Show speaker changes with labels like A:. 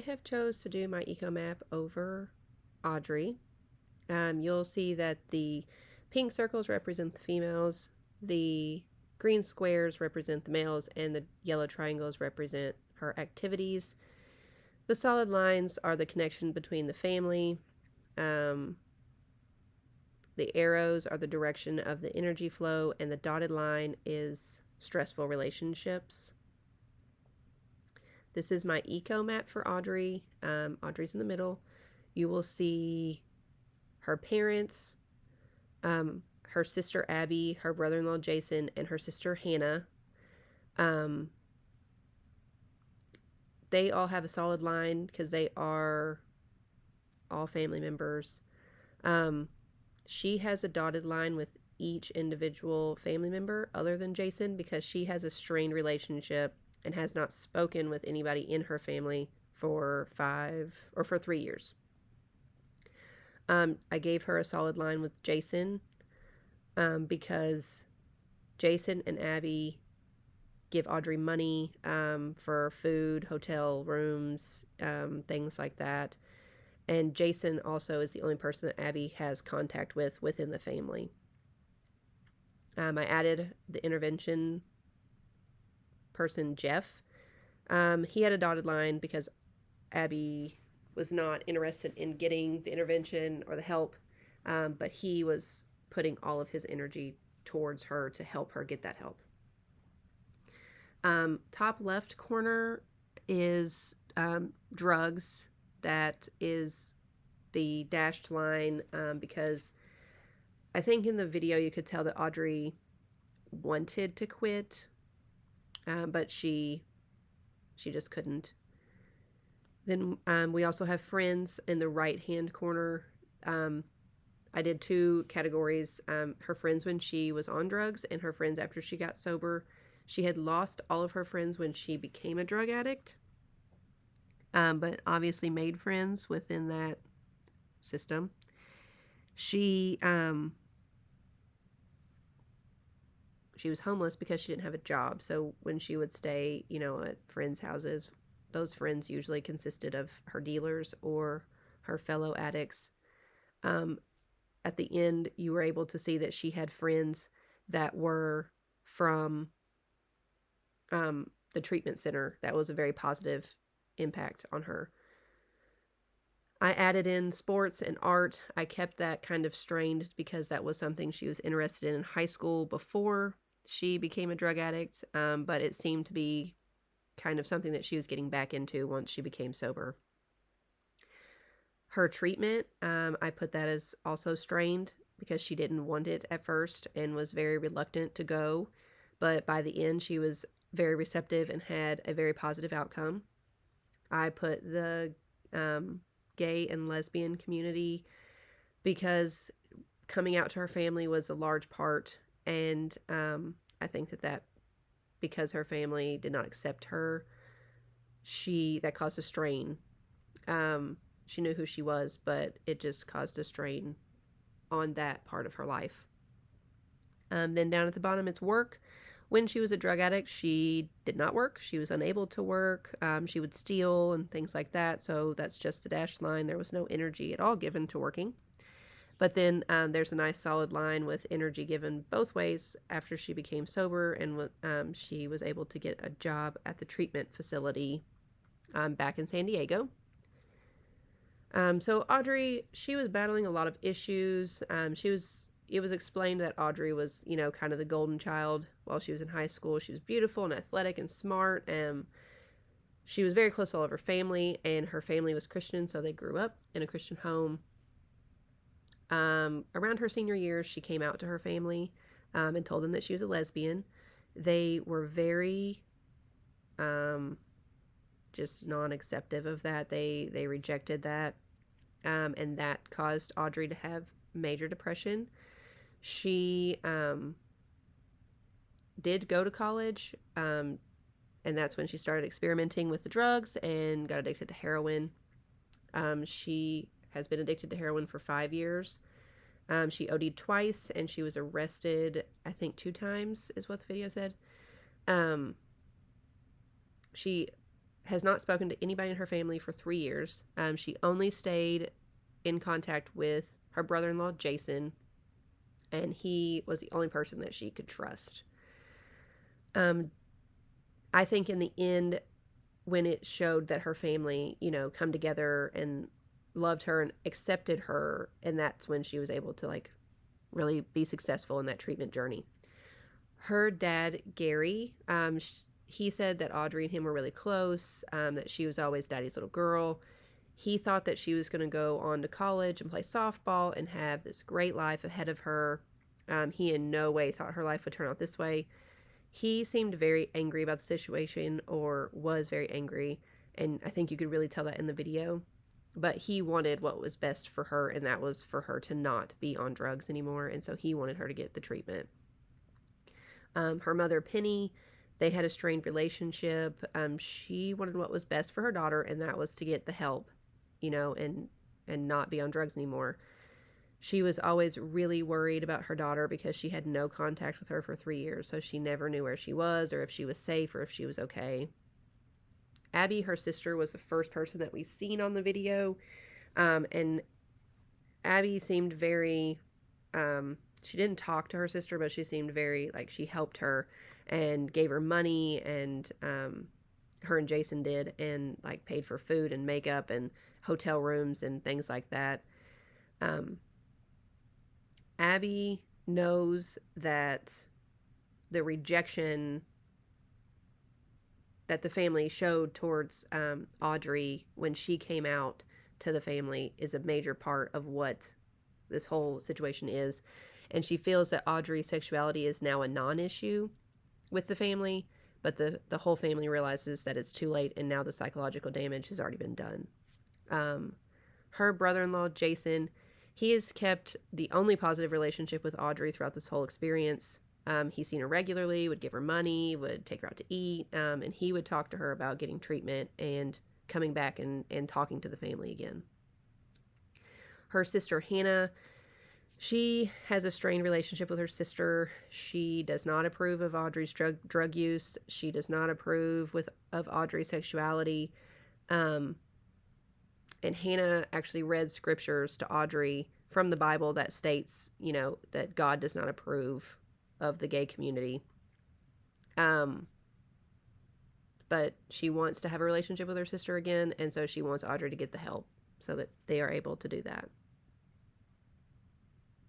A: I have chose to do my eco map over Audrey. You'll see that the pink circles represent the females, the green squares represent the males, and the yellow triangles represent her activities. The solid lines are the connection between the family. Um, the arrows are the direction of the energy flow, and the dotted line is stressful relationships. This is my eco map for Audrey. Audrey's in the middle. You will see her parents, her sister Abby, her brother-in-law Jason, and her sister Hannah. They all have a solid line because they are all family members. She has a dotted line with each individual family member other than Jason because she has a strained relationship and has not spoken with anybody in her family for 3 years. I gave her a solid line with Jason because Jason and Abby give Audrey money for food, hotel rooms, things like that. And Jason also is the only person that Abby has contact with within the family. I added the intervention person, Jeff. He had a dotted line because Abby was not interested in getting the intervention or the help, but he was putting all of his energy towards her to help her get that help. Top left corner is drugs. That is the dashed line because I think in the video you could tell that Audrey wanted to quit, but she just couldn't. Then we also have friends in the right hand corner. I did 2 categories, her friends when she was on drugs and her friends after she got sober. She had lost all of her friends when she became a drug addict, but obviously made friends within that system. She was homeless because she didn't have a job. So when she would stay, at friends' houses, those friends usually consisted of her dealers or her fellow addicts. At the end, you were able to see that she had friends that were from the treatment center. That was a very positive impact on her. I added in sports and art. I kept that kind of strained because that was something she was interested in high school before she became a drug addict, but it seemed to be kind of something that she was getting back into once she became sober. Her treatment, I put that as also strained because she didn't want it at first and was very reluctant to go, but by the end she was very receptive and had a very positive outcome. I put the gay and lesbian community because coming out to her family was a large part, and I think that because her family did not accept her, that caused a strain. She knew who she was, but it just caused a strain on that part of her life. Then down at the bottom, it's work. When she was a drug addict, she did not work. She was unable to work. She would steal and things like that. So that's just a dashed line. There was no energy at all given to working. But then there's a nice solid line with energy given both ways after she became sober, and she was able to get a job at the treatment facility back in San Diego. So Audrey, she was battling a lot of issues. It was explained that Audrey was, kind of the golden child while she was in high school. She was beautiful and athletic and smart. She was very close to all of her family, and her family was Christian, so they grew up in a Christian home. Around her senior years, she came out to her family and told them that she was a lesbian. They were very just non-acceptive of that. They rejected that, and that caused Audrey to have major depression. She did go to college, and that's when she started experimenting with the drugs and got addicted to heroin. She has been addicted to heroin for 5 years. She OD'd twice, and she was arrested, I think 2 times is what the video said. She has not spoken to anybody in her family for 3 years. She only stayed in contact with her brother-in-law, Jason, and he was the only person that she could trust. I think in the end, when it showed that her family, come together and loved her and accepted her, and that's when she was able to like really be successful in that treatment journey. Her dad, Gary, he said that Audrey and him were really close, that she was always daddy's little girl. He thought that she was going to go on to college and play softball and have this great life ahead of her. He in no way thought her life would turn out this way. He seemed very angry about the situation, or was very angry, and I think you could really tell that in the video. But he wanted what was best for her, and that was for her to not be on drugs anymore, and so he wanted her to get the treatment. Her mother, Penny, they had a strained relationship. She wanted what was best for her daughter, and that was to get the help, and not be on drugs anymore. She was always really worried about her daughter because she had no contact with her for 3 years, so she never knew where she was or if she was safe or if she was okay. Abby, her sister, was the first person that we seen on the video, and Abby seemed very, she didn't talk to her sister, but she seemed very, like, she helped her and gave her money, and her and Jason did, and like paid for food and makeup and hotel rooms and things like that. Abby knows that the rejection that the family showed towards Audrey when she came out to the family is a major part of what this whole situation is. And she feels that Audrey's sexuality is now a non-issue with the family, but the whole family realizes that it's too late, and now the psychological damage has already been done. Her brother-in-law, Jason, he has kept the only positive relationship with Audrey throughout this whole experience. He's seen her regularly, would give her money, would take her out to eat, and he would talk to her about getting treatment and coming back and talking to the family again. Her sister, Hannah, she has a strained relationship with her sister. She does not approve of Audrey's drug use. She does not approve of Audrey's sexuality. And Hannah actually read scriptures to Audrey from the Bible that states, that God does not approve of the gay community. But she wants to have a relationship with her sister again, and so she wants Audrey to get the help so that they are able to do that.